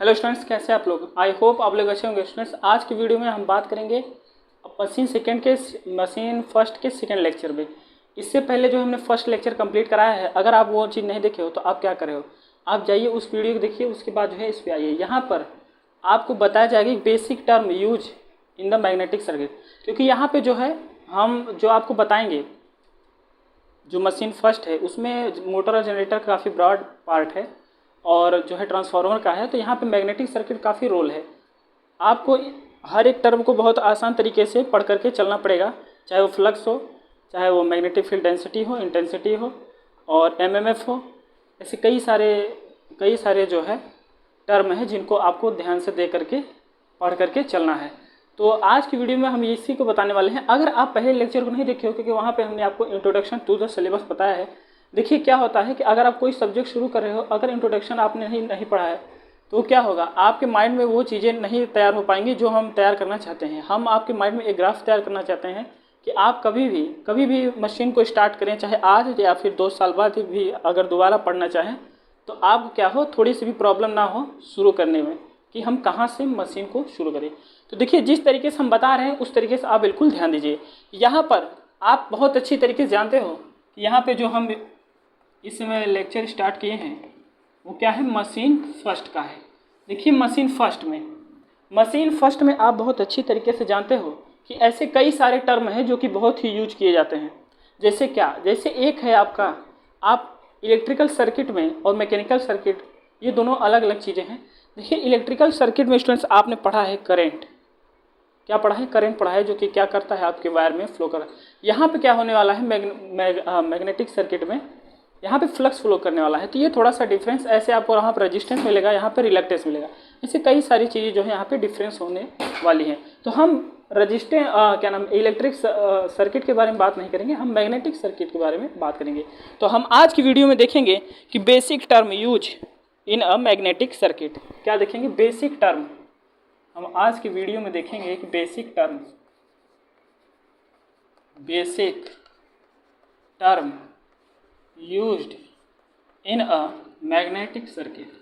Hello students, कैसे आप लोग? आई होप आप लोग अच्छे होंगे। स्टूडेंट्स, आज की वीडियो में हम बात करेंगे मशीन फर्स्ट के सेकेंड लेक्चर में। इससे पहले जो हमने फर्स्ट लेक्चर कंप्लीट कराया है, अगर आप वो चीज़ नहीं देखे हो तो आप क्या करे हो, आप जाइए उस वीडियो को देखिए, उसके बाद जो है इस पर आइए। यहाँ पर आपको बताया जाएगा basic term use in the magnetic circuit, क्योंकि यहाँ पे जो है हम जो आपको बताएंगे, जो मशीन फर्स्ट है उसमें मोटर और जनरेटर काफ़ी ब्रॉड पार्ट है और जो है ट्रांसफार्मर का है। तो यहाँ पे मैग्नेटिक सर्किट काफ़ी रोल है। आपको हर एक टर्म को बहुत आसान तरीके से पढ़ करके चलना पड़ेगा, चाहे वो फ्लक्स हो, चाहे वो मैग्नेटिक फील्ड डेंसिटी हो, इंटेंसिटी हो और एमएमएफ हो। ऐसे कई सारे जो है टर्म है जिनको आपको ध्यान से दे करके पढ़ करके चलना है। तो आज की वीडियो में हम इसी को बताने वाले हैं। अगर आप पहले लेक्चर को नहीं देखे हो, क्योंकि वहाँ पे हमने आपको इंट्रोडक्शन टू द सिलेबस बताया है। देखिए क्या होता है कि अगर आप कोई सब्जेक्ट शुरू कर रहे हो, अगर इंट्रोडक्शन आपने नहीं पढ़ा है तो क्या होगा, आपके माइंड में वो चीज़ें नहीं तैयार हो पाएंगी जो हम तैयार करना चाहते हैं। हम आपके माइंड में एक ग्राफ तैयार करना चाहते हैं कि आप कभी भी मशीन को स्टार्ट करें, चाहे आज या फिर 2 साल बाद भी अगर दोबारा पढ़ना चाहें तो आप क्या हो, थोड़ी सी भी प्रॉब्लम ना हो शुरू करने में कि हम कहाँ से मशीन को शुरू करें। तो देखिए जिस तरीके से हम बता रहे हैं उस तरीके से आप बिल्कुल ध्यान दीजिए। यहाँ पर आप बहुत अच्छी तरीके से जानते हो कि यहाँ पे जो हम इस समय लेक्चर स्टार्ट किए हैं वो क्या है, मशीन फर्स्ट का है। देखिए मशीन फर्स्ट में आप बहुत अच्छी तरीके से जानते हो कि ऐसे कई सारे टर्म हैं जो कि बहुत ही यूज किए जाते हैं। जैसे क्या, जैसे एक है आपका, आप इलेक्ट्रिकल सर्किट में और मैकेनिकल सर्किट, ये दोनों अलग अलग चीज़ें हैं। देखिए इलेक्ट्रिकल सर्किट में स्टूडेंट्स आपने पढ़ा है करंट, क्या पढ़ा है, करंट पढ़ा है, जो कि क्या करता है, आपके वायर में फ्लो कर। यहाँ पे क्या होने वाला है, मैग्नेटिक सर्किट में यहाँ पे फ्लक्स फ्लो करने वाला है। तो ये थोड़ा सा डिफरेंस, ऐसे आपको यहाँ पर रेजिस्टेंस मिलेगा, यहाँ पे रिलक्टेंस मिलेगा। ऐसे कई सारी चीज़ें जो है यहाँ पे डिफरेंस होने वाली हैं। तो हम इलेक्ट्रिक सर्किट के बारे में बात नहीं करेंगे, हम मैग्नेटिक सर्किट के बारे में बात करेंगे। तो हम आज की वीडियो में देखेंगे कि basic term use in a magnetic circuit. क्या देखेंगे, बेसिक टर्म। हम आज की वीडियो में देखेंगे कि basic term used in a magnetic circuit.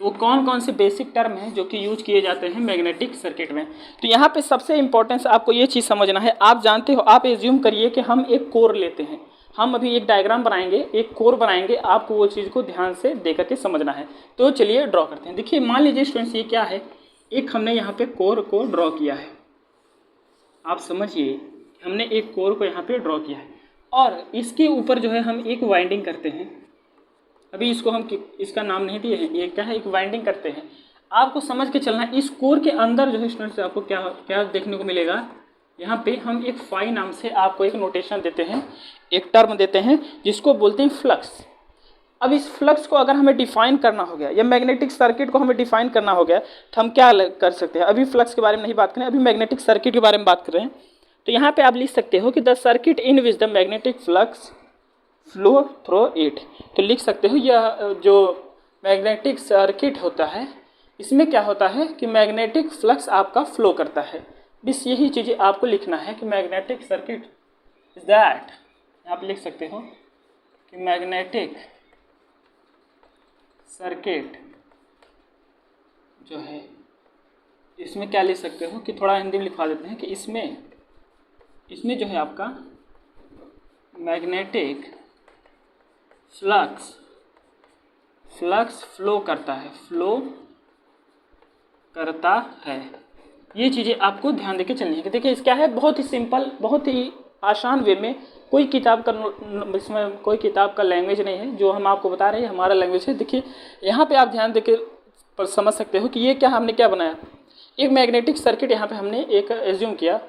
तो कौन कौन से बेसिक टर्म हैं जो कि यूज किए जाते हैं मैग्नेटिक सर्किट में। तो यहाँ पे सबसे इम्पोर्टेंस आपको ये चीज़ समझना है। आप जानते हो, आप एज्यूम करिए कि हम एक कोर लेते हैं, हम अभी एक डायग्राम बनाएंगे, एक कोर बनाएंगे, आपको वो चीज़ को ध्यान से दे करके समझना है। तो चलिए ड्रॉ करते हैं। देखिए मान लीजिए स्टूडेंट्स, ये क्या है, एक हमने यहाँ पे कोर को ड्रॉ किया है। आप समझिए, हमने एक कोर को यहाँ पे ड्रॉ किया है और इसके ऊपर जो है हम एक वाइंडिंग करते हैं। अभी इसको हम इसका नाम नहीं दिए हैं, ये क्या है, एक वाइंडिंग करते हैं। आपको समझ के चलना है, इस कोर के अंदर जो है स्टूडेंट्स आपको क्या क्या देखने को मिलेगा। यहाँ पे हम एक फाई नाम से आपको एक नोटेशन देते हैं, एक टर्म देते हैं जिसको बोलते हैं फ्लक्स। अब इस फ्लक्स को अगर हमें डिफाइन करना हो गया, या मैग्नेटिक सर्किट को हमें डिफाइन करना हो गया, तो हम क्या कर सकते हैं। अभी फ्लक्स के बारे में नहीं बात करें, अभी मैग्नेटिक सर्किट के बारे में बात कर रहे हैं। तो यहाँ पे आप लिख सकते हो कि the circuit in which the magnetic flux flow through it. तो लिख सकते हो यह जो मैग्नेटिक सर्किट होता है, इसमें क्या होता है कि मैग्नेटिक फ्लक्स आपका फ्लो करता है। बस यही चीज़ें आपको लिखना है कि मैग्नेटिक सर्किट इज दैट। यहाँ पे लिख सकते हो कि मैग्नेटिक सर्किट जो है, इसमें क्या लिख सकते हो कि थोड़ा हिंदी में लिखवा देते हैं कि इसमें जो है आपका मैग्नेटिक फ्लक्स फ्लो करता है। ये चीज़ें आपको ध्यान देके चलनी है कि देखिए क्या है, बहुत ही सिंपल, बहुत ही आसान वे में। कोई किताब का लैंग्वेज नहीं है जो हम आपको बता रहे हैं, हमारा लैंग्वेज है। देखिए यहाँ पे आप ध्यान देके पर समझ सकते हो कि ये क्या हमने क्या बनाया, एक मैग्नेटिक सर्किट यहाँ पे हमने एक एज्यूम किया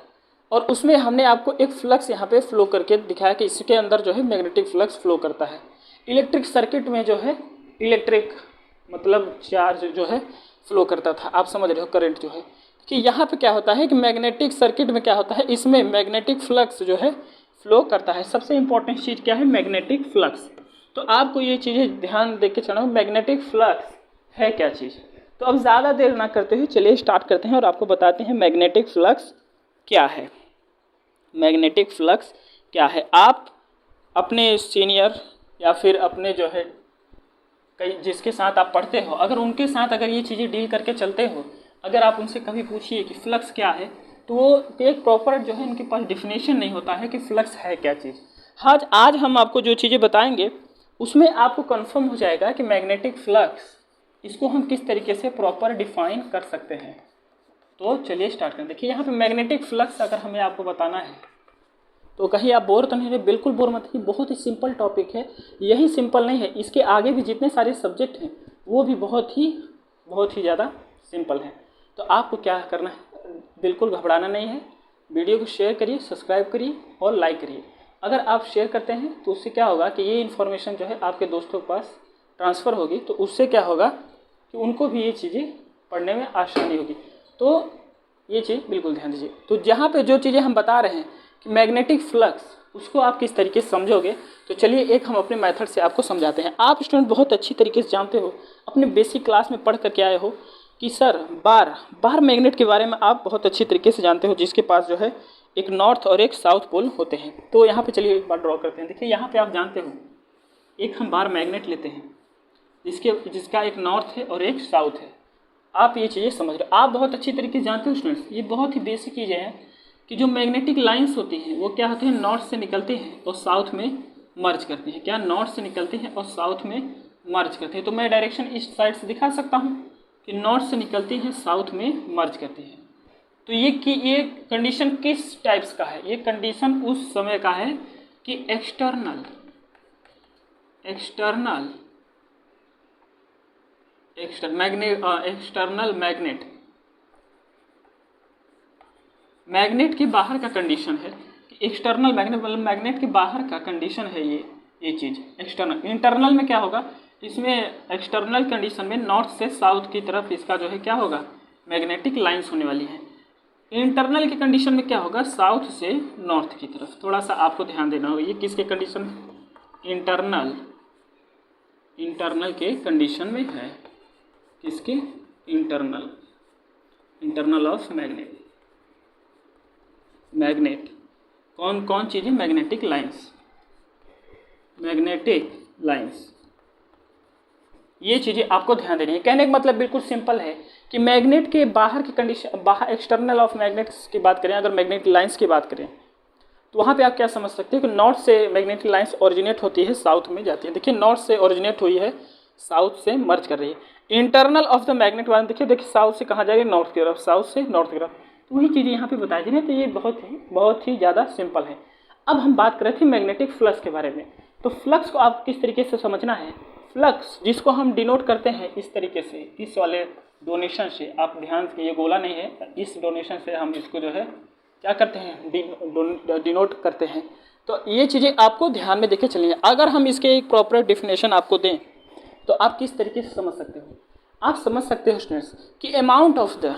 और उसमें हमने आपको एक फ्लक्स यहाँ पे फ्लो करके दिखाया कि इसके अंदर जो है मैग्नेटिक फ्लक्स फ्लो करता है। इलेक्ट्रिक सर्किट में जो है इलेक्ट्रिक मतलब चार्ज जो है फ्लो करता था, आप समझ रहे हो, करंट जो है। कि यहाँ पे क्या होता है कि मैग्नेटिक सर्किट में क्या होता है, इसमें मैग्नेटिक फ्लक्स जो है फ्लो करता है। सबसे इंपॉर्टेंट चीज़ क्या है, मैग्नेटिक फ्लक्स। तो आपको ये चीज़ें ध्यान दे के चलना, मैग्नेटिक फ्लक्स है क्या चीज़। तो अब ज़्यादा देर ना करते हुए चलिए स्टार्ट करते हैं और आपको बताते हैं मैग्नेटिक फ्लक्स क्या है। मैग्नेटिक फ्लक्स क्या है, आप अपने सीनियर या फिर अपने जो है कई जिसके साथ आप पढ़ते हो, अगर उनके साथ अगर ये चीज़ें डील करके चलते हो, अगर आप उनसे कभी पूछिए कि फ्लक्स क्या है, तो वो एक प्रॉपर जो है उनके पास डिफिनेशन नहीं होता है कि फ्लक्स है क्या चीज़। आज हम आपको जो चीज़ें बताएंगे उसमें आपको कंफर्म हो जाएगा कि मैग्नेटिक फ्लक्स इसको हम किस तरीके से प्रॉपर डिफाइन कर सकते हैं। तो चलिए स्टार्ट करें। देखिए यहाँ पे मैग्नेटिक फ्लक्स अगर हमें आपको बताना है तो कहीं आप बोर तो नहीं रहे, बिल्कुल बोर मत ही, बहुत ही सिंपल टॉपिक है। यही सिंपल नहीं है, इसके आगे भी जितने सारे सब्जेक्ट हैं वो भी बहुत ही ज़्यादा सिंपल हैं। तो आपको क्या करना है, बिल्कुल घबराना नहीं है। वीडियो को शेयर करिए, सब्सक्राइब करिए और लाइक करिए। अगर आप शेयर करते हैं तो उससे क्या होगा कि ये इन्फॉर्मेशन जो है आपके दोस्तों के पास ट्रांसफ़र होगी, तो उससे क्या होगा कि उनको भी ये चीज़ें पढ़ने में आसानी होगी। तो ये चीज़ बिल्कुल ध्यान दीजिए। तो जहाँ पे जो चीज़ें हम बता रहे हैं कि मैग्नेटिक फ्लक्स उसको आप किस तरीके से समझोगे, तो चलिए एक हम अपने मेथड से आपको समझाते हैं। आप स्टूडेंट बहुत अच्छी तरीके से जानते हो, अपने बेसिक क्लास में पढ़ करके आए हो कि सर बार मैग्नेट के बारे में आप बहुत अच्छी तरीके से जानते हो, जिसके पास जो है एक नॉर्थ और एक साउथ पोल होते हैं। तो यहाँ पे चलिए एक बार ड्रॉ करते हैं। देखिए यहाँ पे आप जानते हो एक हम बार मैग्नेट लेते हैं जिसका एक नॉर्थ है और एक साउथ है। आप ये चीज़ें समझ रहे हो, आप बहुत अच्छी तरीके से जानते हो स्टूडेंट्स। ये बहुत ही बेसिक चीज़ें हैं कि जो मैग्नेटिक लाइंस होती हैं वो क्या होते हैं, नॉर्थ से निकलती हैं और साउथ में मर्ज करती हैं। क्या नॉर्थ से निकलती हैं और साउथ में मर्ज करती हैं। तो मैं डायरेक्शन इस साइड से दिखा सकता हूँ कि नॉर्थ से निकलती हैं, साउथ में मर्ज करती हैं। तो ये कंडीशन किस टाइप्स का है, ये कंडीशन उस समय का है कि एक्सटर्नल मैग्नेट के बाहर का कंडीशन है कि एक्सटर्नल मैग्नेट मतलब मैग्नेट के बाहर का कंडीशन है ये चीज़ एक्सटर्नल। इंटरनल में क्या होगा, इसमें एक्सटर्नल कंडीशन में नॉर्थ से साउथ की तरफ इसका जो है क्या होगा, मैग्नेटिक लाइंस होने वाली है। इंटरनल के कंडीशन में क्या होगा, साउथ से नॉर्थ की तरफ। थोड़ा सा आपको ध्यान देना होगा, ये किसके कंडीशन में, इंटरनल के कंडीशन में है। किसके, इंटरनल ऑफ मैग्नेट कौन कौन चीज़ें, मैग्नेटिक लाइंस, ये चीज़ें आपको ध्यान देनी है। कहने का मतलब बिल्कुल सिंपल है कि मैग्नेट के बाहर की कंडीशन, बाहर एक्सटर्नल ऑफ मैग्नेट्स की बात करें, अगर मैग्नेटिक लाइंस की बात करें तो वहाँ पे आप क्या समझ सकते हैं कि नॉर्थ से मैग्नेटिक लाइंस ओरिजिनेट होती है, साउथ में जाती है। देखिए नॉर्थ से ओरिजिनेट हुई है, साउथ से मर्ज कर रही है। इंटरनल ऑफ द मैग्नेट वाले देखिए साउथ से कहाँ जा रही है, नॉर्थ की तरफ, साउथ से नॉर्थ की तरफ। तो वही चीज़ें यहाँ पे बताई जा रही है। तो ये बहुत ही ज़्यादा सिंपल है। अब हम बात कर रहे थे मैग्नेटिक फ्लक्स के बारे में। तो फ्लक्स को आप किस तरीके से समझना है, फ्लक्स जिसको हम डिनोट करते हैं इस तरीके से, इस वाले डोनेशन से, आप ध्यान से, ये गोला नहीं है, इस डोनेशन से हम इसको जो है क्या करते हैं, डिनोट करते हैं। तो ये चीज़ें आपको ध्यान में देके चलिए। अगर हम इसके एक प्रॉपर डिफिनेशन आपको दें तो आप किस तरीके से समझ सकते हो, आप समझ सकते हो स्टूडेंट्स कि अमाउंट ऑफ द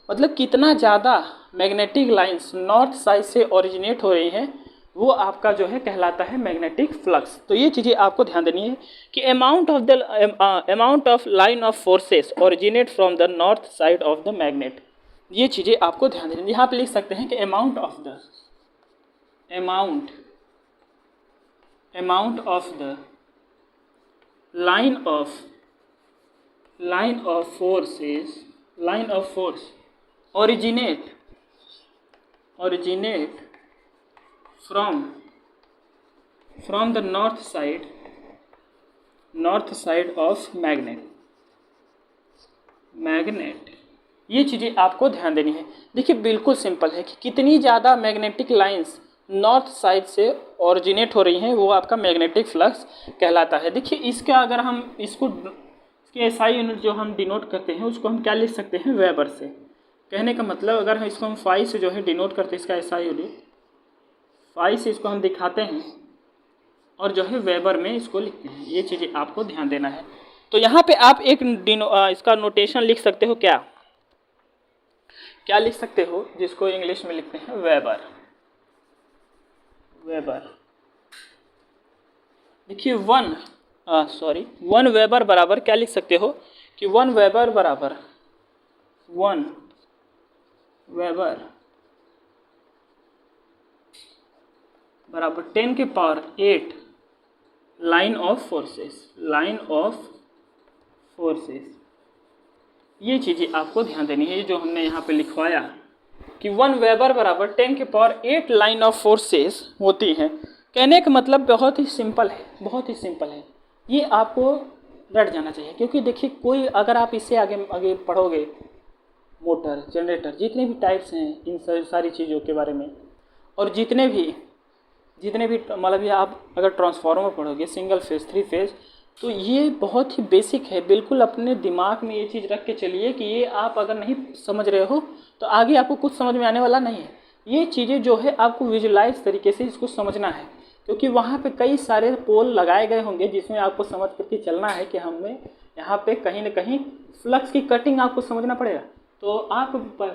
मतलब कितना ज़्यादा मैग्नेटिक लाइंस नॉर्थ साइड से ओरिजिनेट हो रही हैं, वो आपका जो है कहलाता है मैग्नेटिक फ्लक्स। तो ये चीज़ें आपको ध्यान देनी है कि amount of line of forces originate from the north side of the magnet. ये चीज़ें आपको ध्यान देनी है। यहाँ पे लिख सकते हैं कि amount of the line of force originate from the north side of magnet। ये चीज़ें आपको ध्यान देनी है। देखिए बिल्कुल सिंपल है कि कितनी ज़्यादा मैग्नेटिक लाइंस नॉर्थ साइड से ओरिजिनेट हो रही हैं वो आपका मैग्नेटिक फ्लक्स कहलाता है। देखिए इसका अगर हम इसके एसआई यूनिट जो हम डिनोट करते हैं उसको हम क्या लिख सकते हैं, वेबर से। कहने का मतलब अगर हम इसको हम फाई से जो है डिनोट करते हैं, इसका एसआई यूनिट फाई से इसको हम दिखाते हैं और जो है वेबर में इसको लिखते हैं। ये चीज़ें आपको ध्यान देना है। तो यहाँ पे आप एक इसका नोटेशन लिख सकते हो, क्या लिख सकते हो, जिसको इंग्लिश में लिखते हैं वेबर। देखिए वन वेबर बराबर क्या लिख सकते हो कि वन वेबर बराबर 10 के पावर 8 लाइन ऑफ फोर्सेस, ये चीज़ें आपको ध्यान देनी है। जो हमने यहाँ पे लिखवाया कि 1 वेबर बराबर 10⁸ लाइन ऑफ फोर्सेस होती हैं। कहने का मतलब बहुत ही सिंपल है, ये आपको रट जाना चाहिए। क्योंकि देखिए, कोई अगर आप इससे आगे पढ़ोगे, मोटर, जनरेटर, जितने भी टाइप्स हैं इन सारी चीज़ों के बारे में, और जितने भी मतलब ये आप अगर ट्रांसफार्मर पढ़ोगे, सिंगल फेज, 3 फेज, तो ये बहुत ही बेसिक है। बिल्कुल अपने दिमाग में ये चीज़ रख के चलिए कि ये आप अगर नहीं समझ रहे हो तो आगे आपको कुछ समझ में आने वाला नहीं है। ये चीज़ें जो है आपको विजुलाइज तरीके से इसको समझना है, क्योंकि वहाँ पे कई सारे पोल लगाए गए होंगे जिसमें आपको समझ करके चलना है कि हमें यहाँ पे कहीं ना कहीं फ्लक्स की कटिंग आपको समझना पड़ेगा। तो आप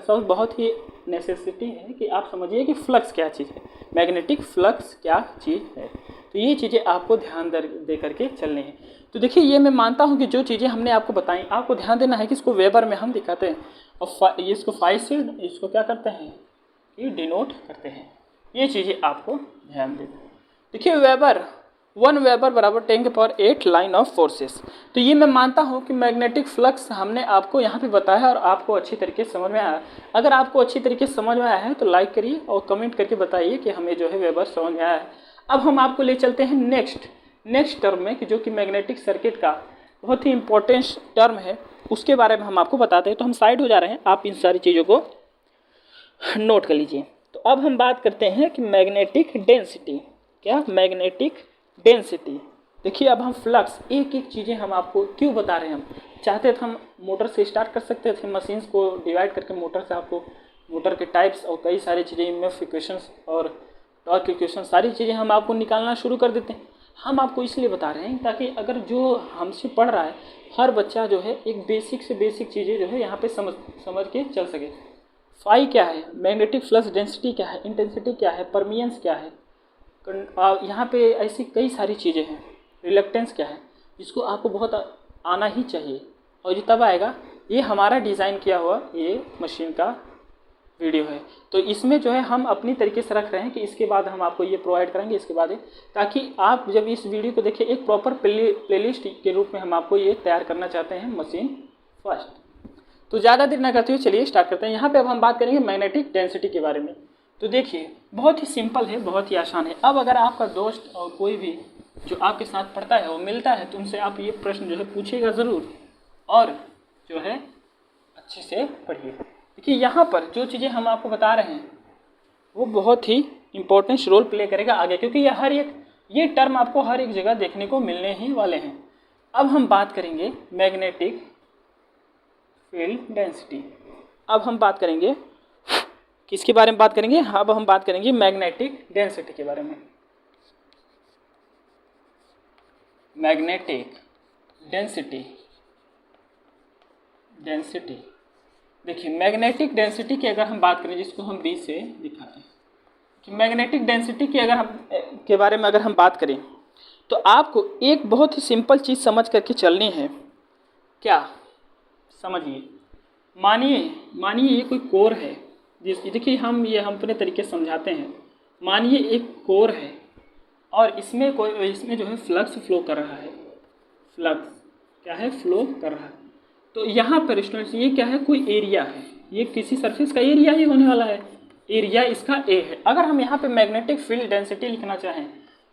बहुत ही नेसेसिटी है कि आप समझिए कि फ्लक्स क्या चीज़ है, मैग्नेटिक फ्लक्स क्या चीज़ है। तो ये चीज़ें आपको ध्यान दे करके चलनी है। तो देखिए, ये मैं मानता हूँ कि जो चीज़ें हमने आपको बताई, आपको ध्यान देना है कि इसको वेबर में हम दिखाते हैं, और इसको फाइ से इसको क्या करते हैं, ये डिनोट करते हैं। ये चीज़ें आपको ध्यान देना है। देखिए, 1 वेबर बराबर 10⁸ लाइन ऑफ फोर्सेस। तो ये मैं मानता हूँ कि मैग्नेटिक फ्लक्स हमने आपको यहाँ पे बताया और आपको अच्छी तरीके से समझ में आया। अगर आपको अच्छी तरीके से समझ में आया है तो लाइक करिए और कमेंट करके बताइए कि हमें जो है वेबर समझ में आया है। अब हम आपको ले चलते हैं नेक्स्ट टर्म में, कि जो कि मैग्नेटिक सर्किट का बहुत ही इंपॉर्टेंट टर्म है, उसके बारे में हम आपको बताते हैं। तो हम साइड हो जा रहे हैं, आप इन सारी चीज़ों को नोट कर लीजिए। तो अब हम बात करते हैं कि मैग्नेटिक डेंसिटी। क्या? Magnetic density. देखिए, अब हम फ्लक्स एक चीज़ें हम आपको क्यों बता रहे हैं। हम चाहते थे हम मोटर से स्टार्ट कर सकते थे, मशीन्स को डिवाइड करके मोटर से आपको मोटर के टाइप्स और कई सारी चीज़ें, ईएमएफ इक्वेशंस और टॉर्क इक्वेशन, सारी चीज़ें हम आपको निकालना शुरू कर देते हैं। हम आपको इसलिए बता रहे हैं ताकि अगर जो हमसे पढ़ रहा है हर बच्चा जो है एक बेसिक से बेसिक चीज़ें जो है यहाँ पे समझ के चल सके। फाई क्या है, मैग्नेटिक फ्लक्स डेंसिटी क्या है, इंटेंसिटी क्या है, परमियंस क्या है, यहाँ पे ऐसी कई सारी चीज़ें हैं, रिलक्टेंस क्या है, जिसको आपको बहुत आना ही चाहिए। और ये तब आएगा, ये हमारा डिज़ाइन किया हुआ ये मशीन का वीडियो है। तो इसमें जो है हम अपनी तरीके से रख रहे हैं कि इसके बाद हम आपको ये प्रोवाइड करेंगे, इसके बाद ताकि आप जब इस वीडियो को देखिए, एक प्रॉपर प्लेलिस्ट के रूप में हम आपको ये तैयार करना चाहते हैं मशीन फर्स्ट। तो ज़्यादा देर ना करते हुए चलिए स्टार्ट करते हैं। यहाँ पे अब हम बात करेंगे मैग्नेटिक डेंसिटी के बारे में। तो देखिए, बहुत ही सिंपल है, बहुत ही आसान है। अब अगर आपका दोस्त और कोई भी जो आपके साथ पढ़ता है वो मिलता है तो उनसे आप ये प्रश्न जो है पूछिएगा ज़रूर, और जो है अच्छे से पढ़िए। देखिए, यहाँ पर जो चीज़ें हम आपको बता रहे हैं वो बहुत ही इम्पोर्टेंट रोल प्ले करेगा आगे, क्योंकि ये टर्म आपको हर एक जगह देखने को मिलने ही वाले हैं। अब हम बात करेंगे मैग्नेटिक फील्ड डेंसिटी। अब हम बात करेंगे किसके बारे में बात करेंगे, अब हम बात करेंगे मैग्नेटिक डेंसिटी के बारे में। मैग्नेटिक डेंसिटी देखिए, मैग्नेटिक डेंसिटी की अगर हम बात करें, जिसको हम बी से दिखाते हैं कि मैग्नेटिक डेंसिटी की अगर हम के बारे में अगर हम बात करें तो आपको एक बहुत ही सिंपल चीज़ समझ करके चलनी है। क्या? समझिए, मानिए ये कोई कोर है, देखिए हम अपने तरीके से समझाते हैं। मानिए एक कोर है और इसमें जो है फ्लक्स फ्लो कर रहा है, फ्लक्स क्या है, फ्लो कर रहा है। तो यहाँ पर स्टूडेंट्स ये क्या है, कोई एरिया है, ये किसी सरफेस का एरिया ही होने वाला है, एरिया इसका ए है। अगर हम यहाँ पे मैग्नेटिक फील्ड डेंसिटी लिखना चाहें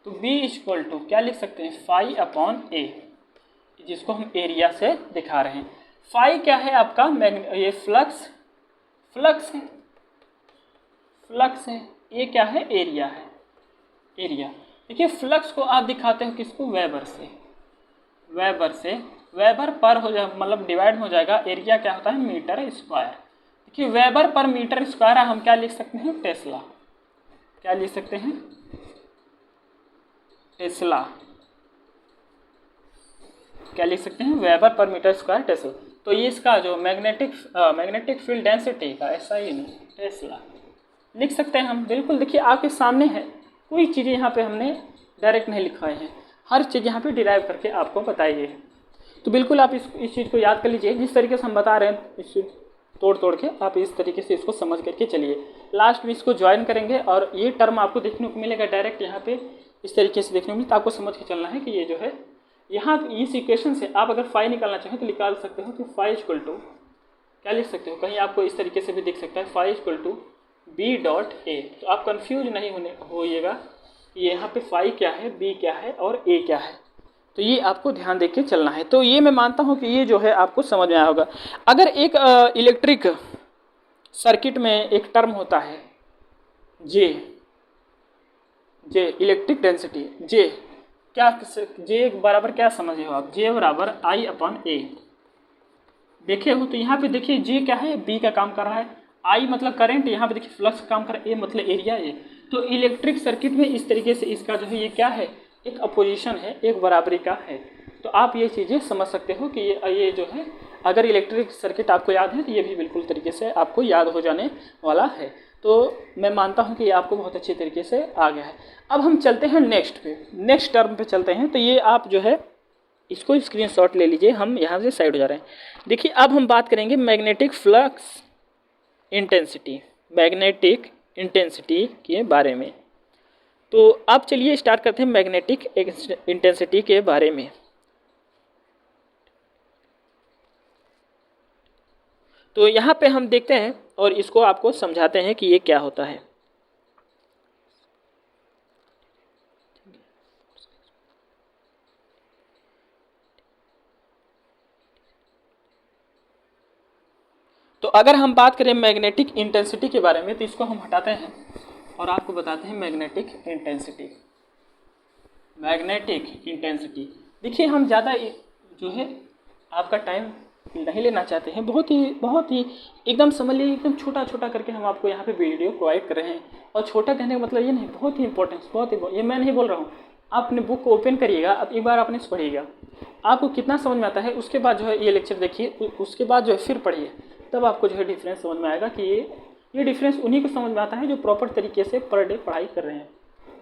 तो B = क्या लिख सकते हैं, φ/a, जिसको हम एरिया से दिखा रहे हैं। फाई क्या है आपका, ये फ्लक्स है, ये क्या है, एरिया है, एरिया। देखिए, फ्लक्स को आप दिखाते हो किसको, वेबर पर हो जाए, मतलब डिवाइड हो जाएगा, एरिया क्या होता है, मीटर स्क्वायर। देखिए, वेबर पर मीटर स्क्वायर हम क्या लिख सकते हैं, टेस्ला। क्या लिख सकते हैं, टेस्ला। क्या लिख सकते हैं, वेबर पर मीटर स्क्वायर टेस्ला। तो ये इसका जो मैग्नेटिक फील्ड डेंसिटी का SI टेस्ला लिख सकते हैं हम। बिल्कुल, देखिए आपके सामने है, कोई चीज़ें यहाँ पे हमने डायरेक्ट नहीं लिखवाए हैं, हर चीज़ यहाँ पे डिराइव करके आपको बताई है। तो बिल्कुल आप इस चीज़ को याद कर लीजिए, जिस तरीके से हम बता रहे हैं इस तोड़ के आप इस तरीके से इसको समझ करके चलिए। लास्ट में इसको ज्वाइन करेंगे और ये टर्म आपको देखने को मिलेगा डायरेक्ट यहाँ पे इस तरीके से देखने को मिलता है। आपको समझ के चलना है कि ये जो है यहाँ इस इक्वेशन से आप अगर फाई निकालना चाहें तो निकाल सकते हो कि फाई इक्वल टू क्या लिख सकते हो, कहीं आपको इस तरीके से भी दिख सकता है phi equal to B dot A. तो आप कंफ्यूज नहीं होइएगा कि यहाँ पे फाई क्या है, बी क्या है और ए क्या है। तो ये आपको ध्यान दे के चलना है। तो ये मैं मानता हूँ कि ये जो है आपको समझ में आया होगा। अगर एक इलेक्ट्रिक सर्किट में एक टर्म होता है जे इलेक्ट्रिक डेंसिटी जे, क्या जे बराबर क्या समझे हो आप, जे बराबर आई अपॉन ए देखे हो। तो यहाँ पे देखिए जे क्या है, बी का काम कर रहा है, आई मतलब करंट, यहाँ पे देखिए फ्लक्स का काम कर रहा है, ए मतलब एरिया है। तो इलेक्ट्रिक सर्किट में इस तरीके से इसका जो है ये क्या है, एक अपोजिशन है, एक बराबरी का है। तो आप ये चीज़ें समझ सकते हो कि ये जो है अगर इलेक्ट्रिक सर्किट आपको याद है तो ये भी बिल्कुल तरीके से आपको याद हो जाने वाला है। तो मैं मानता हूँ कि ये आपको बहुत अच्छे तरीके से आ गया है। अब हम चलते हैं नेक्स्ट टर्म पे चलते हैं। तो ये आप जो है इसको स्क्रीनशॉट ले लीजिए, हम यहाँ से साइड हो जा रहे हैं। देखिए अब हम बात करेंगे मैग्नेटिक फ्लक्स इंटेंसिटी के बारे में। तो अब चलिए स्टार्ट करते हैं मैग्नेटिक इंटेंसिटी के बारे में। तो यहाँ पे हम देखते हैं और इसको आपको समझाते हैं कि ये क्या होता है। तो अगर हम बात करें मैग्नेटिक इंटेंसिटी के बारे में तो इसको हम हटाते हैं और आपको बताते हैं मैग्नेटिक इंटेंसिटी। देखिए हम ज़्यादा जो है आपका टाइम नहीं लेना चाहते हैं, बहुत ही एकदम समझ लीजिए एकदम छोटा करके हम आपको यहाँ पे वीडियो प्रोवाइड कर रहे हैं। और छोटा कहने का मतलब ये नहीं, बहुत ही इंपॉर्टेंस, ये मैं नहीं बोल रहा हूँ। आप अपने बुक को ओपन करिएगा, अब एक बार आपने पढ़िएगा, आपको कितना समझ में आता है, उसके बाद जो है ये लेक्चर देखिए, उसके बाद जो है फिर पढ़िए, तब आपको जो है डिफरेंस समझ में आएगा कि ये डिफरेंस उन्हीं को समझ में आता है जो प्रॉपर तरीके से पर डे पढ़ाई कर रहे हैं।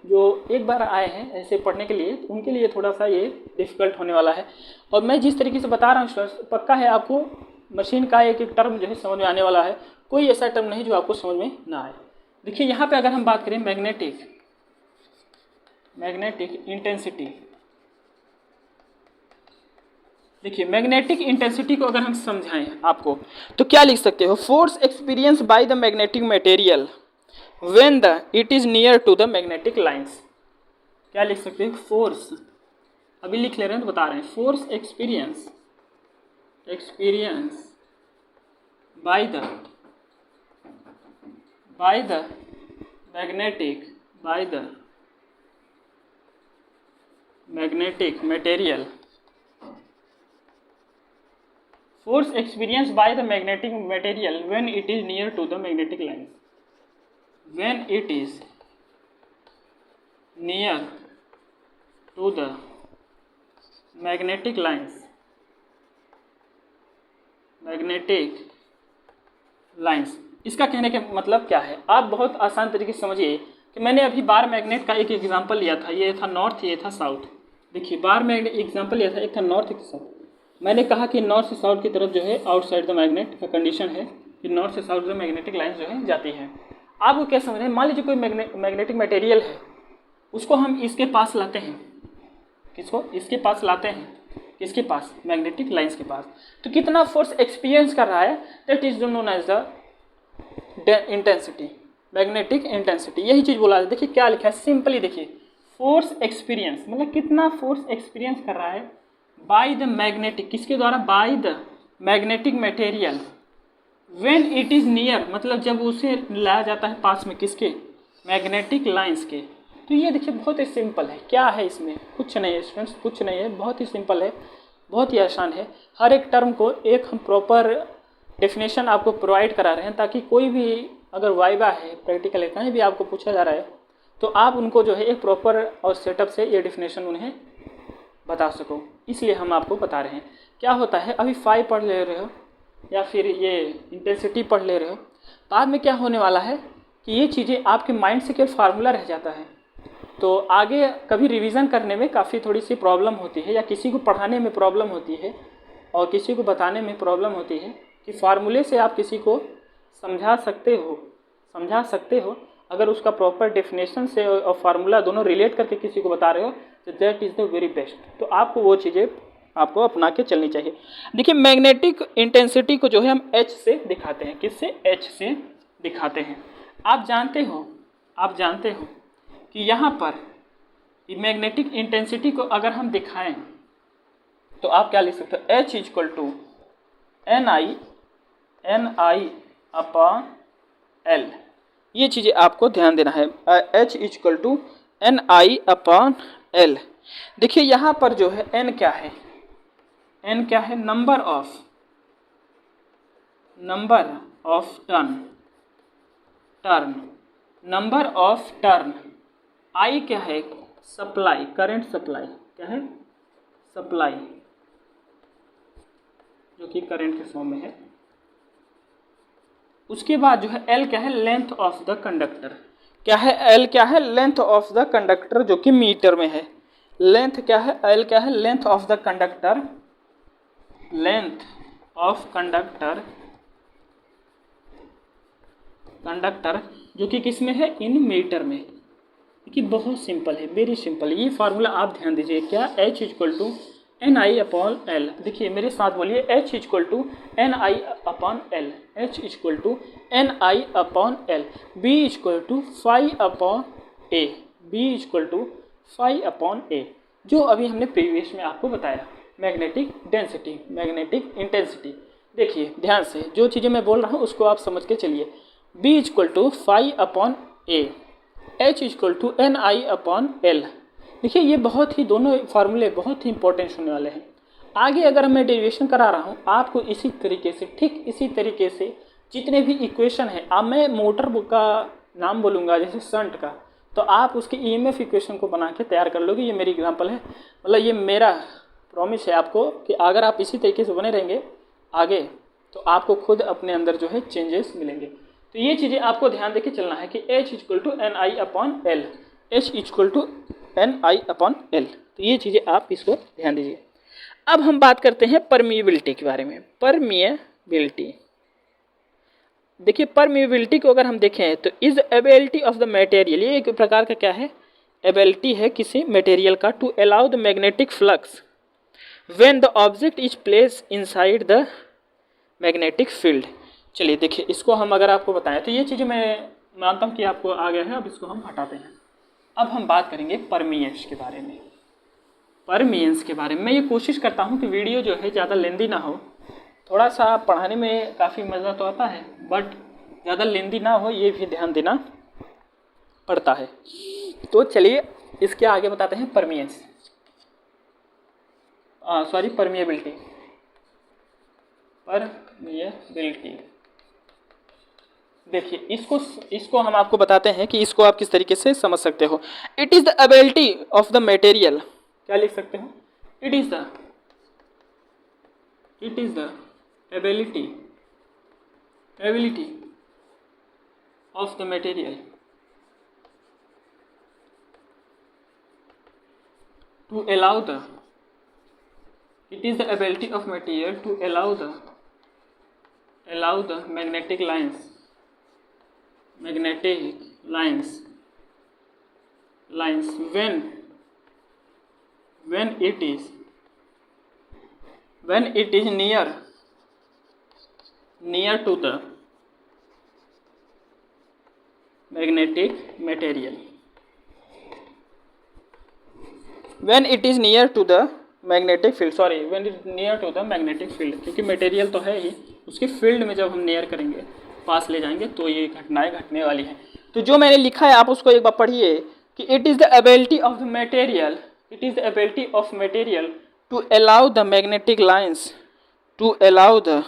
जो एक बार आए हैं ऐसे पढ़ने के लिए तो उनके लिए थोड़ा सा ये डिफ़िकल्ट होने वाला है। और मैं जिस तरीके से बता रहा हूँ स्टूडेंट्स, पक्का है आपको मशीन का एक टर्म जो है समझ में आने वाला है, कोई ऐसा टर्म नहीं जो आपको समझ में ना आए। देखिए यहाँ पे अगर हम बात करें मैग्नेटिक इंटेंसिटी, देखिए मैग्नेटिक इंटेंसिटी को अगर हम समझाएं आपको तो क्या लिख सकते हो, force experience by the magnetic material when the it is near to the magnetic lines. क्या लिख सकते हैं, फोर्स, अभी लिख ले रहे हैं तो बता रहे हैं, force experience by the magnetic material, force experienced by the magnetic material when it is near to the magnetic lines, when it is near to the magnetic lines, इसका कहने का मतलब क्या है, आप बहुत आसान तरीके से समझिए कि मैंने अभी बार मैग्नेट का एक एग्जांपल लिया था, ये था नॉर्थ, ये था साउथ। देखिए बार मैग्नेट एग्जांपल लिया था, एक था नॉर्थ, एक साउथ। मैंने कहा कि नॉर्थ से साउथ की तरफ जो है आउटसाइड द मैग्नेट का कंडीशन है कि नॉर्थ से साउथ द मैग्नेटिक लाइन जो है जाती है। आपको क्या समझ है, मान लीजिए कोई मैग्नेटिक मटेरियल है, उसको हम इसके पास लाते हैं, किसको, इसके पास लाते हैं, किसके पास, मैग्नेटिक लाइंस के पास, तो कितना फोर्स एक्सपीरियंस कर रहा है, that is known as the intensity, magnetic intensity. यही चीज़ बोला है। देखिए क्या लिखा है, सिंपली देखिए, फोर्स एक्सपीरियंस मतलब कितना फोर्स एक्सपीरियंस कर रहा है बाय द मैग्नेटिक, किसके द्वारा, bye the magnetic material when it is near, मतलब जब उसे लाया जाता है पास में, किसके, मैग्नेटिक लाइंस के। तो ये देखिए बहुत ही सिंपल है, क्या है इसमें, कुछ नहीं है स्टूडेंट्स, कुछ नहीं है, बहुत ही सिंपल है, बहुत ही आसान है। हर एक टर्म को एक हम प्रॉपर डेफिनेशन आपको प्रोवाइड करा रहे हैं, ताकि कोई भी अगर वाइवा है, प्रैक्टिकल है, कहीं भी आपको पूछा जा रहा है तो आप उनको जो है एक प्रॉपर और सेटअप से ये डेफिनेशन उन्हें बता सको, इसलिए हम आपको बता रहे हैं। क्या होता है, अभी फाई पढ़ ले रहे हो या फिर ये इंटेंसिटी पढ़ ले रहे हो, बाद में क्या होने वाला है कि ये चीज़ें आपके माइंड से केवल फार्मूला रह जाता है, तो आगे कभी रिवीजन करने में काफ़ी थोड़ी सी प्रॉब्लम होती है, या किसी को पढ़ाने में प्रॉब्लम होती है और किसी को बताने में प्रॉब्लम होती है कि फार्मूले से आप किसी को समझा सकते हो अगर उसका प्रॉपर डेफिनेशन से और फार्मूला दोनों रिलेट करके किसी को बता रहे हो तो that is the very best. तो आपको वो चीज़ें आपको अपना के चलनी चाहिए। देखिए मैग्नेटिक इंटेंसिटी को जो है हम H से दिखाते हैं। किससे? H से दिखाते हैं। आप जानते हो कि यहाँ पर मैग्नेटिक इंटेंसिटी को अगर हम दिखाएं तो आप क्या लिख सकते हो? H equal to NI upon L। ये चीज़ें आपको ध्यान देना है। H equal to NI upon L। देखिए यहाँ पर जो है N क्या है? N क्या है? Number of turn. Number of turn. I क्या है? Supply, current supply. क्या है? सप्लाई, जो कि करंट के फॉर्म में है। उसके बाद जो है L क्या है? Length of the conductor. क्या है? L क्या है? लेंथ ऑफ द कंडक्टर, जो कि मीटर में है। लेंथ क्या है? L क्या है? Length of the conductor. Length of conductor जो कि किस में है? इन मीटर में। कि बहुत सिंपल है, वेरी सिंपल। ये फार्मूला आप ध्यान दीजिए। क्या? H equal to NI upon L। देखिए मेरे साथ बोलिए, H equal to NI upon L। H equal to NI upon L। B equal to phi upon A। B equal to phi upon A, जो अभी हमने प्रीवियस में आपको बताया। Magnetic density, magnetic intensity. देखिए ध्यान से, जो चीज़ें मैं बोल रहा हूँ उसको आप समझ के चलिए। B equal to phi upon A। H equal to NI upon L। देखिए ये बहुत ही, दोनों फार्मूले बहुत ही इंपॉर्टेंट होने वाले हैं। आगे अगर मैं डेरिवेशन करा रहा हूँ आपको इसी तरीके से, ठीक इसी तरीके से जितने भी इक्वेशन है, अब मैं मोटर का नाम बोलूँगा जैसे शंट का, तो आप उसके EMF इक्वेशन को बना के तैयार कर लोगे। ये मेरी एग्जांपल है, मतलब ये मेरा प्रॉमिस है आपको कि अगर आप इसी तरीके से बने रहेंगे आगे तो आपको खुद अपने अंदर जो है चेंजेस मिलेंगे। तो ये चीज़ें आपको ध्यान देके चलना है कि H equal to NI upon L। H equal to NI upon L। तो ये चीज़ें आप इसको ध्यान दीजिए। अब हम बात करते हैं परमिएबिलिटी के बारे में। परमिएबिलिटी, देखिए परमिएबिलिटी को अगर हम देखें तो is ability of the material, ये एक प्रकार का क्या है? एबिलिटी है किसी मटेरियल का, to allow the magnetic flux when the object is placed inside the magnetic field. चलिए देखिए, इसको हम अगर आपको बताएं तो ये चीज़ें मैं मानता हूँ कि आपको आ गया है। अब इसको हम हटाते हैं। अब हम बात करेंगे परमिएंस के बारे में। परमिएंस के बारे में मैं ये कोशिश करता हूँ कि वीडियो जो है ज़्यादा लेंदी ना हो। थोड़ा सा पढ़ाने में काफ़ी मज़ा तो आता है, बट ज़्यादा लेंदी ना हो, ये भी ध्यान देना पड़ता है। तो चलिए इसके आगे बताते हैं परमिएंस, परमिएबिलिटी। परमिएबिलिटी देखिए, इसको हम आपको बताते हैं कि इसको आप किस तरीके से समझ सकते हो। It is the ability of the material, क्या लिख सकते हो? It is the ability of the material to allow the, it is the ability of material to allow the magnetic lines when it is near to the magnetic material, when it is near to the magnetic field, when it near to the magnetic field, क्योंकि material तो है ही, उसके field में जब हम near करेंगे, पास ले जाएंगे, तो ये घटनाएं घटने वाली हैं। तो जो मैंने लिखा है आप उसको एक बार पढ़िए कि it is the ability of the material, it is the ability of material to allow the magnetic lines to allow the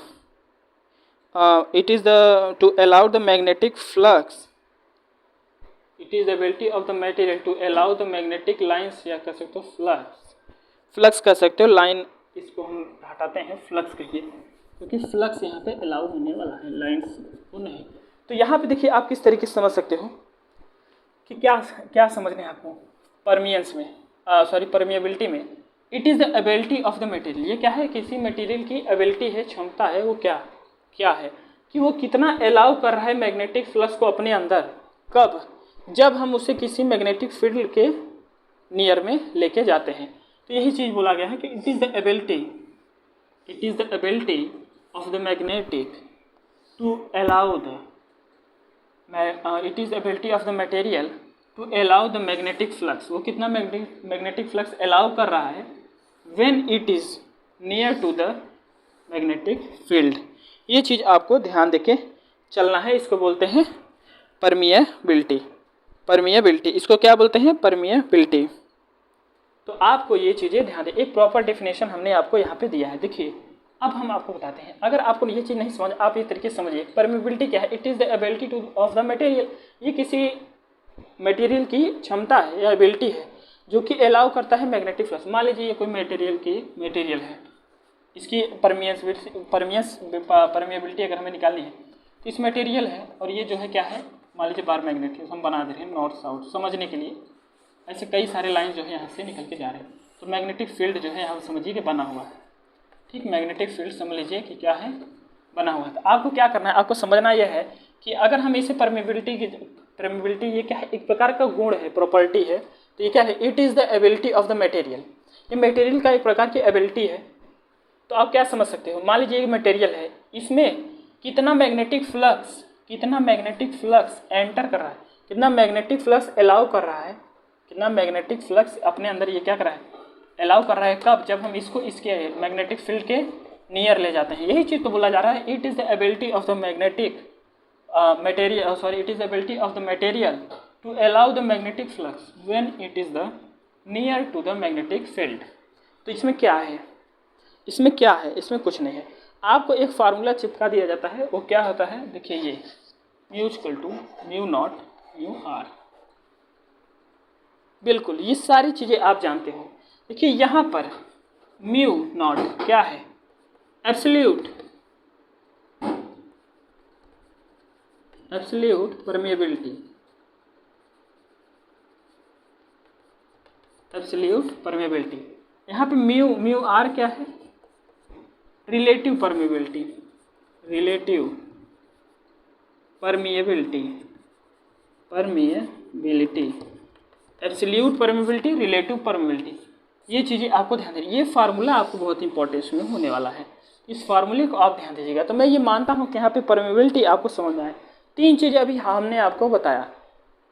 to allow the magnetic flux, it is the ability of the material to allow the magnetic lines, या कह सकते हो flux कर सकते हो, line इसको हम हटाते हैं, फ्लक्स कहिए, क्योंकि फ्लक्स यहाँ पे अलाउ होने वाला है, लाइन्स को नहीं। तो यहाँ पे देखिए आप किस तरीके से समझ सकते हो कि क्या समझने हैं आपको परमिएंस में, परमिएबिलिटी में। It is the ability of the material, ये क्या है? किसी मटेरियल की एबिलिटी है, क्षमता है, वो क्या है कि वो कितना अलाउ कर रहा है मैग्नेटिक फ्लक्स को अपने अंदर कब? जब हम उसे किसी मैग्नेटिक फील्ड के नियर में लेके जाते हैं। तो यही चीज़ बोला गया है कि it is the ability of the magnetic to allow the it is ability of the material to allow the magnetic flux. वो कितना मैग्नेटिक फ्लक्स अलाउ कर रहा है when it is near to the magnetic field. ये चीज़ आपको ध्यान देके चलना है। इसको बोलते हैं परमिएबिलिटी। इसको क्या बोलते हैं? परमिएबिलिटी। तो आपको ये चीज़ें ध्यान दें। एक प्रॉपर डेफिनेशन हमने आपको यहाँ पे दिया है। देखिए अब हम आपको बताते हैं। अगर आपको ये चीज़ नहीं समझ, आप इस तरीके से समझिए। परमिएबिलिटी क्या है? It is the ability two of the material. ये किसी मटेरियल की क्षमता है या एबिलिटी है जो कि अलाउ करता है मैग्नेटिक फ्लक्स। मान लीजिए ये कोई मटेरियल है, इसकी परमिएबिलिटी अगर हमें निकालनी है तो इस मटेरियल है और ये जो है क्या है, मान लीजिए बार मैग्नेट है, हम बना दे रहे हैं नॉर्थ साउथ समझने के लिए। ऐसे कई सारे लाइन जो है यहाँ से निकल के जा रहे हैं। तो मैग्नेटिक फील्ड जो है यहाँ समझिए कि बना हुआ है। ठीक, मैग्नेटिक फील्ड समझ लीजिए कि क्या है, बना हुआ है। तो आपको क्या करना है, आपको समझना यह है कि अगर हम इसे परमिएबिलिटी ये क्या है, एक प्रकार का गुण है, प्रॉपर्टी है। तो ये क्या है? It is the ability of the material. ये मटेरियल का एक प्रकार की एबिलिटी है। तो आप क्या समझ सकते हो, मान लीजिए एक मटेरियल है, इसमें कितना मैग्नेटिक फ्लक्स एंटर कर रहा है, कितना मैग्नेटिक फ्लक्स अलाउ कर रहा है, कितना मैग्नेटिक फ्लक्स अपने अंदर ये क्या कर रहा है, अलाउ कर रहा है। कब? जब हम इसको इसके मैग्नेटिक फील्ड के नियर ले जाते हैं। यही चीज़ तो बोला जा रहा है, it is the ability of the material to allow the magnetic flux when it is the near to the magnetic field. तो इसमें क्या है, इसमें कुछ नहीं है। आपको एक फार्मूला चिपका दिया जाता है, वो क्या होता है, देखिए ये mu equal to mu not mu R. बिल्कुल ये सारी चीज़ें आप जानते हो। देखिए यहाँ पर म्यू नॉट क्या है, एब्सोल्यूट परमिएबिलिटी। यहाँ पे म्यू आर क्या है, relative permeability, absolute permeability, relative permeability. ये चीज़ें आपको ध्यान देनी। ये फार्मूला आपको बहुत इंपॉर्टेंस में होने वाला है, इस फार्मूले को आप ध्यान दीजिएगा। तो मैं ये मानता हूँ कि यहाँ पे परमिएबिलिटी आपको समझ में आए। तीन चीज़ें अभी हमने आपको बताया,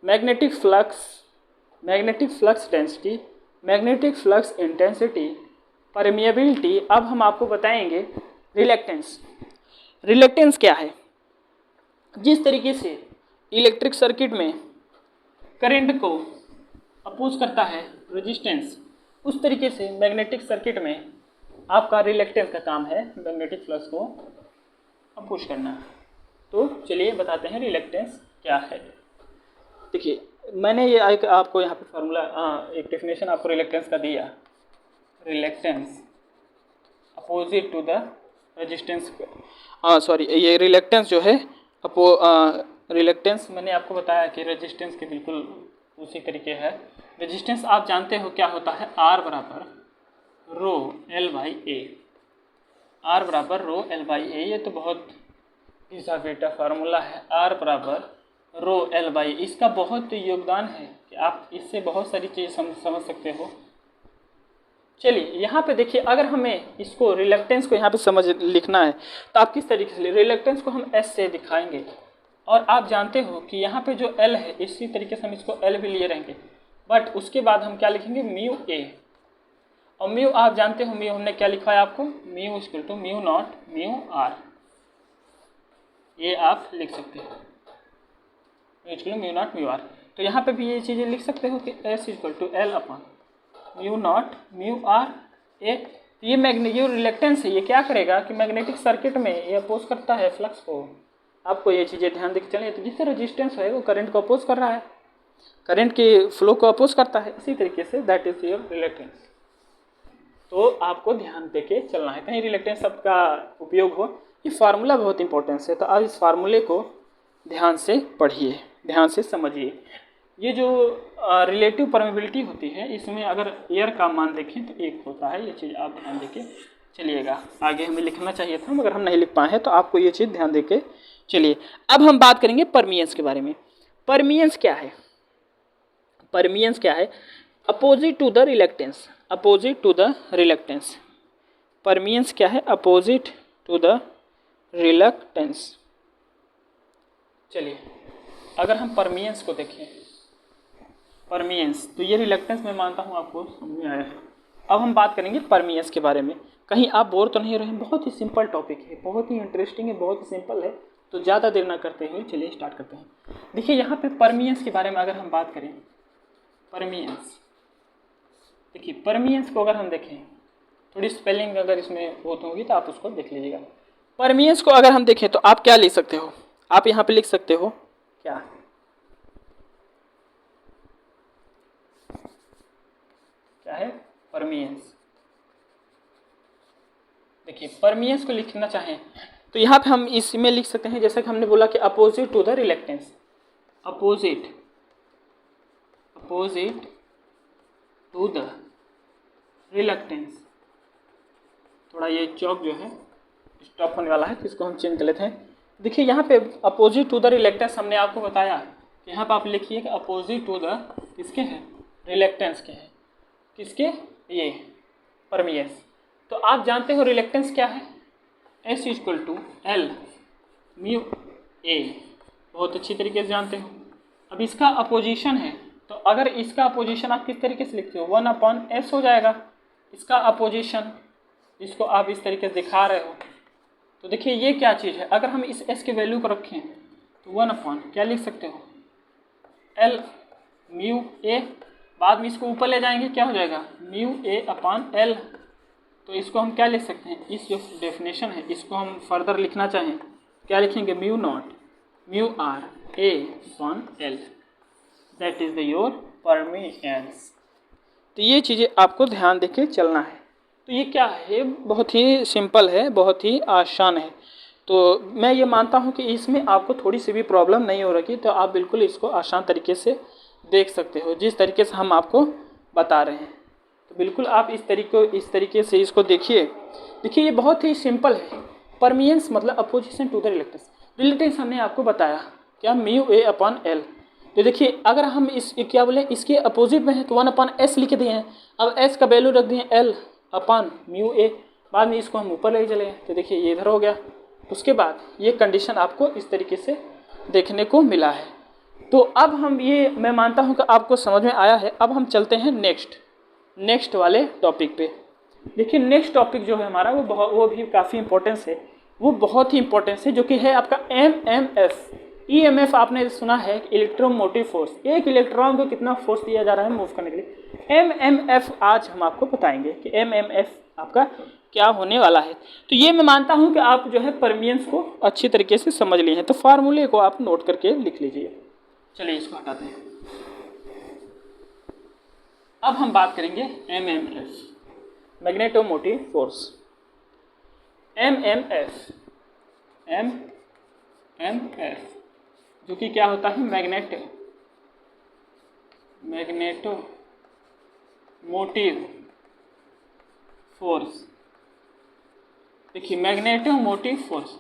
magnetic flux density, magnetic flux intensity, permeability. अब हम आपको बताएंगे रिलेक्टेंस क्या है। जिस तरीके से इलेक्ट्रिक सर्किट में करंट को अपोज करता है रेजिस्टेंस, उस तरीके से मैग्नेटिक सर्किट में आपका रिलेक्टेंस का काम है मैग्नेटिक फ्लक्स को अपोज करना। तो चलिए बताते हैं रिलेक्टेंस क्या है। देखिए मैंने ये आपको यहाँ पे फार्मूला एक डेफिनेशन आपको रिलेक्टेंस का दिया, reluctance opposite to the resistance. ये रिलेक्टेंस जो है रिलेक्टेंस मैंने आपको बताया कि रेजिस्टेंस के बिल्कुल उसी तरीके है। रेजिस्टेंस आप जानते हो क्या होता है, R बराबर रो L बाई ए। R बराबर रो L बाई ए, ये तो बहुत घिसा बेटा फार्मूला है। R बराबर रो L बाई, इसका बहुत योगदान है कि आप इससे बहुत सारी चीज़ समझ सकते हो। चलिए यहाँ पे देखिए, अगर हमें इसको रिलेक्टेंस को यहाँ पे लिखना है तो आप किस तरीके से, रिलेक्टेंस को हम S से दिखाएंगे। और आप जानते हो कि यहाँ पे जो L है, इसी तरीके से हम इसको L भी लिए रहेंगे, बट उसके बाद हम क्या लिखेंगे, म्यू ए। और म्यू आप जानते हो, म्यू हमने क्या लिखा है आपको, mu equal to mu not mu R. ये आप लिख सकते हो, mu equal to mu not mu R. तो यहाँ पे भी ये चीज़ें लिख सकते हो कि S equal to L upon mu not mu R A. ये रिलेक्टेंस है, ये क्या करेगा कि मैग्नेटिक सर्किट में ये अपोज करता है फ्लक्स को। आपको ये चीज़ें ध्यान देकर चलिए। तो जिससे रेजिस्टेंस है वो करंट को अपोज कर रहा है, करंट के फ्लो को अपोज करता है, इसी तरीके say that is your reluctance. तो आपको ध्यान देके चलना है, कहीं रिलेक्टेंस शब्द का उपयोग हो। ये फार्मूला बहुत इंपॉर्टेंस है, तो आप इस फार्मूले को ध्यान से पढ़िए, ध्यान से समझिए। ये जो रिलेटिव परमिएबिलिटी होती है, इसमें अगर एयर का मान देखें तो 1 होता है। ये चीज़ आप ध्यान देके चलिएगा। आगे हमें लिखना चाहिए था मगर हम नहीं लिख पाए हैं, तो आपको ये चीज़ ध्यान देके चलिए। अब हम बात करेंगे परमिएंस के बारे में। परमियंस क्या है? परमियंस क्या है? Opposite to the reluctance, opposite to the reluctance. Permeance क्या है? Opposite to the reluctance. चलिए अगर हम परमियंस को देखें, परमियंस, तो ये रिलक्टेंस मैं मानता हूँ आपको समझ में आया है। अब हम बात करेंगे परमियंस के बारे में। कहीं आप बोर तो नहीं हो रहे हैं? बहुत ही सिंपल टॉपिक है, बहुत ही इंटरेस्टिंग है, बहुत ही सिंपल है। तो ज़्यादा देर ना करते हुए चलिए स्टार्ट करते हैं। देखिए यहाँ पे परमियंस के बारे में अगर हम बात करें, परमियंस, देखिए परमियंस को अगर हम देखें, थोड़ी स्पेलिंग अगर इसमें बहुत होगी तो आप उसको देख लीजिएगा। परमियंस को अगर हम देखें तो आप क्या लिख सकते हो? आप यहाँ पे लिख सकते हो क्या? क्या है परमियंस? देखिए परमियंस को लिखना चाहें तो यहाँ पे हम इसमें लिख सकते हैं, जैसा कि हमने बोला कि opposite to the reluctance, opposite, opposite to the reluctance. थोड़ा ये चौक जो है स्टॉप होने वाला है तो इसको हम चेंज कर लेते हैं। देखिए यहाँ पे अपोजिट टू द रिलक्टेंस हमने आपको बताया कि यहाँ पर आप लिखिए कि अपोजिट टू द किसके हैं? रिलक्टेंस के हैं। किसके? ये परमियंस। तो आप जानते हो रिलक्टेंस क्या है? S equal to L mu A, बहुत अच्छी तरीके से जानते हो। अब इसका अपोजिशन है, तो अगर इसका अपोजिशन आप किस तरीके से लिखते हो? 1/s हो जाएगा इसका अपोजिशन, जिसको आप इस तरीके से दिखा रहे हो। तो देखिए ये क्या चीज़ है, अगर हम इस s के वैल्यू को रखें तो 1/ क्या लिख सकते हो? एल म्यू ए, बाद में इसको ऊपर ले जाएंगे क्या हो जाएगा? Mu a/l। तो इसको हम क्या लिख सकते हैं? इस जो डेफिनेशन है इसको हम फर्दर लिखना चाहें क्या लिखेंगे? Mu not mu R a/l, that is the your permeance. तो ये चीज़ें आपको ध्यान देके चलना है। तो ये क्या है? बहुत ही सिंपल है, बहुत ही आसान है। तो मैं ये मानता हूँ कि इसमें आपको थोड़ी सी भी प्रॉब्लम नहीं हो रही, तो आप बिल्कुल इसको आसान तरीके से देख सकते हो जिस तरीके से हम आपको बता रहे हैं। तो बिल्कुल आप इस तरीके से इसको देखिए। देखिए ये बहुत ही सिंपल है। परमियंस मतलब opposition to the reluctance. Reluctance हमने आपको बताया क्या? Mu a/l। तो देखिए अगर हम इस क्या बोले इसके अपोजिट में है तो 1/s लिख दिए हैं। अब s का वैल्यू रख दिए l/μ a, बाद में इसको हम ऊपर ले चले। तो देखिए ये इधर हो गया। उसके बाद ये कंडीशन आपको इस तरीके से देखने को मिला है। तो अब हम ये मैं मानता हूँ कि आपको समझ में आया है। अब हम चलते हैं नेक्स्ट वाले टॉपिक पे। देखिए नेक्स्ट टॉपिक जो है हमारा वो भी काफ़ी इंपॉर्टेंस है, वो बहुत ही इंपॉर्टेंस है, जो कि है आपका एमएमएफ। ईएमएफ आपने सुना है, इलेक्ट्रोमोटिव फोर्स। एक इलेक्ट्रॉन को कितना फोर्स दिया जा रहा है मूव करने के लिए। एमएमएफ आज हम आपको बताएंगे कि एमएमएफ आपका क्या होने वाला है। तो ये मैं मानता हूँ कि आप जो है परमियंस को अच्छी तरीके से समझ लिए हैं। तो फार्मूले को आप नोट करके लिख लीजिए। चलिए इसको हटाते हैं। अब हम बात करेंगे एमएमएफ, मैग्नेटोमोटिव फोर्स। एमएमएफ जो कि क्या होता है? Magnetomotive force. देखिए मैग्नेटोमोटिव फोर्स,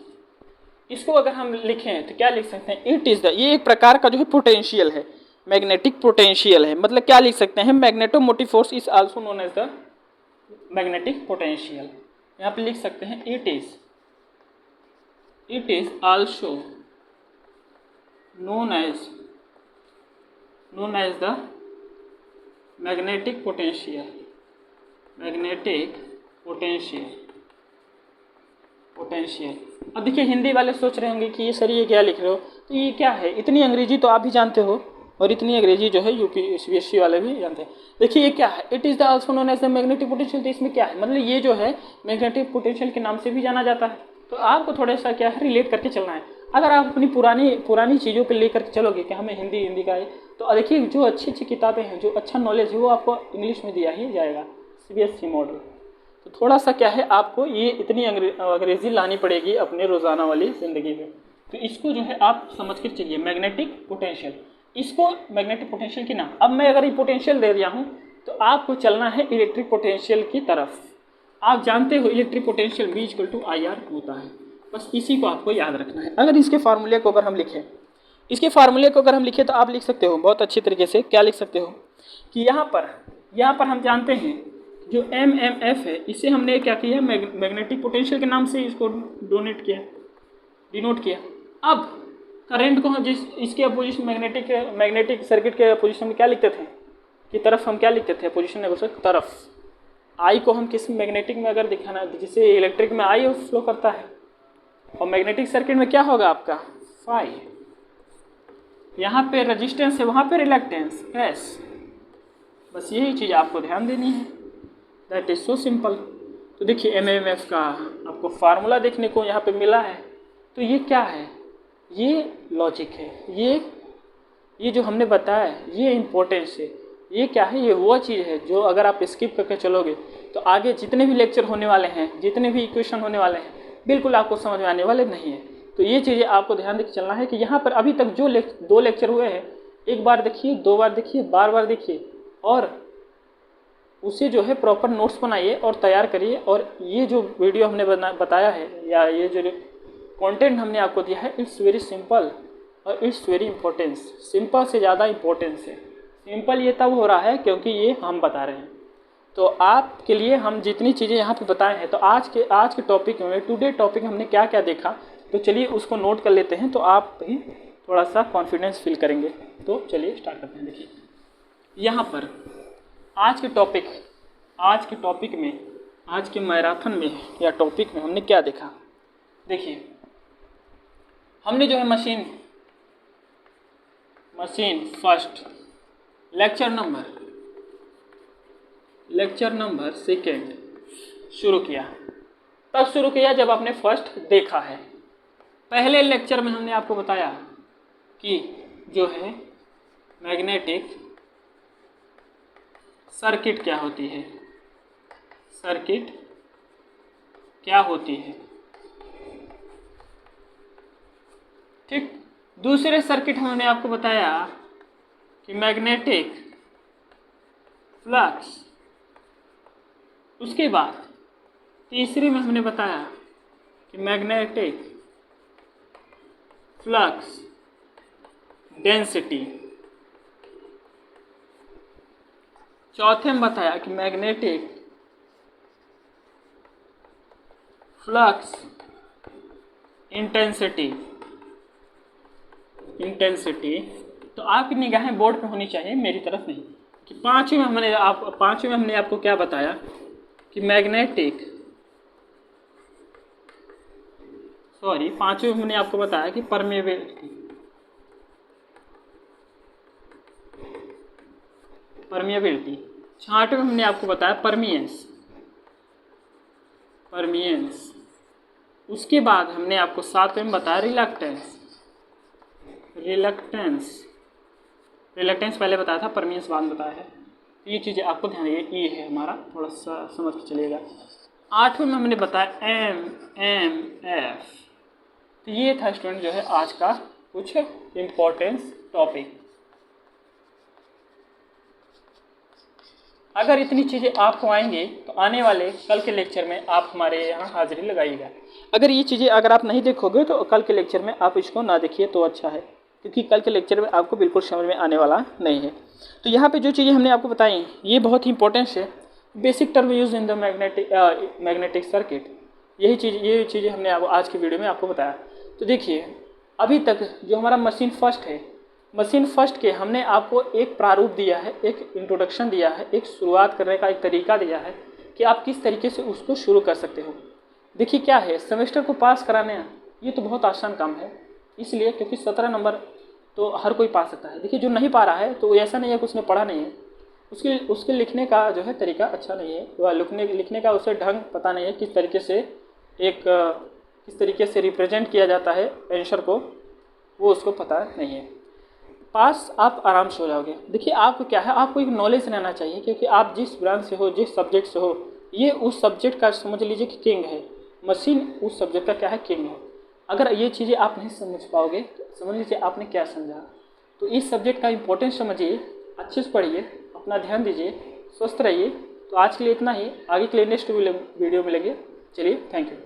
इसको अगर हम लिखें तो क्या लिख सकते हैं? इट इज़ द, ये एक प्रकार का जो है पोटेंशियल है, मैग्नेटिक पोटेंशियल है। मतलब क्या लिख सकते हैं? Magnetomotive force is also known as the magnetic potential. यहाँ पे लिख सकते हैं it is also known as the magnetic potential। अब देखिए हिंदी वाले सोच रहे होंगे कि ये सर ये क्या लिख रहे हो, तो ये क्या है? इतनी अंग्रेजी तो आप भी जानते हो और इतनी अंग्रेजी जो है यूपीएससी वाले भी जानते हैं। देखिए ये क्या है? It is the also known as the magnetic potential. तो इसमें क्या है? मतलब ये जो है मैग्नेटिक पोटेंशियल के नाम से भी जाना जाता है। तो आपको थोड़ा सा क्या है रिलेट करके चलना है। अगर आप अपनी पुरानी चीज़ों पे लेकर के चलोगे कि हमें हिंदी का है, तो देखिए जो अच्छी किताबें हैं, जो अच्छा नॉलेज है वो आपको इंग्लिश में दिया ही जाएगा, सीबीएसई मॉडल। तो थोड़ा सा क्या है आपको ये इतनी अंग्रेजी लानी पड़ेगी अपने रोज़ाना वाली ज़िंदगी में। तो इसको जो है आप समझ कर चलिए मैग्नेटिक पोटेंशियल। इसको मैग्नेटिक पोटेंशियल की नाम, अब मैं अगर ये पोटेंशियल दे दिया हूँ तो आपको चलना है इलेक्ट्रिक पोटेंशियल की तरफ। आप जानते हो इलेक्ट्रिक पोटेंशियल V = IR होता है, बस इसी को आपको याद रखना है। अगर इसके फार्मूले को अगर हम लिखें इसके फार्मूले को अगर हम लिखें तो आप लिख सकते हो बहुत अच्छी तरीके से। क्या लिख सकते हो कि यहाँ पर हम जानते हैं जो MMF है इसे हमने क्या किया, मैग्नेटिक पोटेंशियल के नाम से इसको डिनोट किया। अब करंट को जिस इसके अपोजिशन मैग्नेटिक सर्किट के अपोजिशन में क्या लिखते थे कि तरफ हम क्या लिखते थे, पोजिशन नेगेटिव तरफ। आई को हम किस मैग्नेटिक में अगर दिखाना, जिसे इलेक्ट्रिक में आई फ्लो करता है और मैग्नेटिक सर्किट में क्या होगा आपका फाई। यहाँ पे रेजिस्टेंस है, वहाँ पे रिलक्टेंस एस। बस यही चीज़ आपको ध्यान देनी है। That is so simple. तो देखिए MMF का आपको फार्मूला देखने को यहाँ पे मिला है। तो ये क्या है, ये लॉजिक है, ये जो हमने बताया है ये इम्पोर्टेंस है। ये क्या है, ये वो चीज़ है जो अगर आप स्किप करके चलोगे तो आगे जितने भी लेक्चर होने वाले हैं, जितने भी इक्वेशन होने वाले हैं, बिल्कुल आपको समझ में आने वाले नहीं है। तो ये चीज़ें आपको ध्यान देकर चलना है कि यहाँ पर अभी तक जो 2 लेक्चर हुए हैं, एक बार देखिए, 2 बार देखिए, बार देखिए और उसे जो है प्रॉपर नोट्स बनाइए और तैयार करिए। और ये जो वीडियो हमने बताया है या ये जो कंटेंट हमने आपको दिया है, इट्स वेरी सिंपल और इट्स वेरी इंपॉर्टेंस। सिंपल से ज़्यादा इंपॉर्टेंस है। सिंपल ये तब हो रहा है क्योंकि ये हम बता रहे हैं। तो आपके लिए हम जितनी चीज़ें यहाँ पे बताए हैं, तो आज के टॉपिक में, टुडे टॉपिक हमने क्या क्या देखा, तो चलिए उसको नोट कर लेते हैं, तो आप भी थोड़ा सा कॉन्फिडेंस फील करेंगे। तो चलिए स्टार्ट करते हैं। देखिए यहाँ पर आज के टॉपिक में, आज के मैराथन में या टॉपिक में हमने क्या देखा। देखिए हमने जो है machine first lecture number second शुरू किया। तब शुरू किया जब आपने फर्स्ट देखा है। पहले लेक्चर में हमने आपको बताया कि जो है मैग्नेटिक सर्किट क्या होती है, ठीक। दूसरे सर्किट हमने आपको बताया कि मैग्नेटिक फ्लक्स। उसके बाद तीसरे में हमने बताया कि मैग्नेटिक फ्लक्स डेंसिटी। चौथे में बताया कि मैग्नेटिक फ्लक्स इंटेंसिटी। तो आपकी निगाहें बोर्ड पे होनी चाहिए, मेरी तरफ नहीं। कि पांचवें में हमने आपको क्या बताया कि पांचवें में हमने आपको बताया कि परमिएबिलिटी। छठवें में हमने आपको बताया परमियंस। उसके बाद हमने आपको सातवें में बताया रिलक्टेंस पहले बताया था, परमियंस बाद में बताया है। तो ये चीज़ें आपको ध्यान रखिए, ये है हमारा, थोड़ा सा समझ के चलिएगा। आठवें में हमने बताया MMF। तो ये था स्टूडेंट जो है आज का कुछ इम्पोर्टेंस टॉपिक। अगर इतनी चीज़ें आपको आएंगी तो आने वाले कल के लेक्चर में आप हमारे यहाँ हाजिरी लगाइएगा। अगर ये चीज़ें अगर आप नहीं देखोगे तो कल के लेक्चर में आप इसको ना देखिए तो अच्छा है, क्योंकि कल के लेक्चर में आपको बिल्कुल समझ में आने वाला नहीं है। तो यहाँ पे जो चीज़ें हमने आपको बताई ये बहुत ही इंपॉर्टेंस है। Basic term use in the magnetic circuit, ये चीज़ें हमने आज की वीडियो में आपको बताया। तो देखिए अभी तक जो हमारा मशीन फर्स्ट के हमने आपको एक प्रारूप दिया है, एक इंट्रोडक्शन दिया है, एक शुरुआत करने का एक तरीका दिया है कि आप किस तरीके से उसको शुरू कर सकते हो। देखिए क्या है, सेमेस्टर को पास कराने ये तो बहुत आसान काम है, इसलिए क्योंकि 17 नंबर तो हर कोई पा सकता है। देखिए जो नहीं पा रहा है तो ऐसा नहीं है कि उसने पढ़ा नहीं है, उसके लिखने का जो है तरीका अच्छा नहीं है, वह लिखने का उसे ढंग पता नहीं है, किस तरीके से रिप्रेजेंट किया जाता है आंसर को, वो उसको पता नहीं है। पास आप आराम से हो जाओगे। देखिए आपको क्या है, आपको एक नॉलेज रहना चाहिए, क्योंकि आप जिस ब्रांच से हो, जिस सब्जेक्ट से हो, ये उस सब्जेक्ट का समझ लीजिए कि किंग है। मशीन उस सब्जेक्ट का क्या है, किंग है। अगर ये चीज़ें आप नहीं समझ पाओगे तो समझ लीजिए आपने क्या समझा। तो इस सब्जेक्ट का इम्पोर्टेंस समझिए, अच्छे से पढ़िए, अपना ध्यान दीजिए, स्वस्थ रहिए। तो आज के लिए इतना ही, आगे के लिए नेक्स्ट वीडियो मिलेंगे। चलिए, थैंक यू।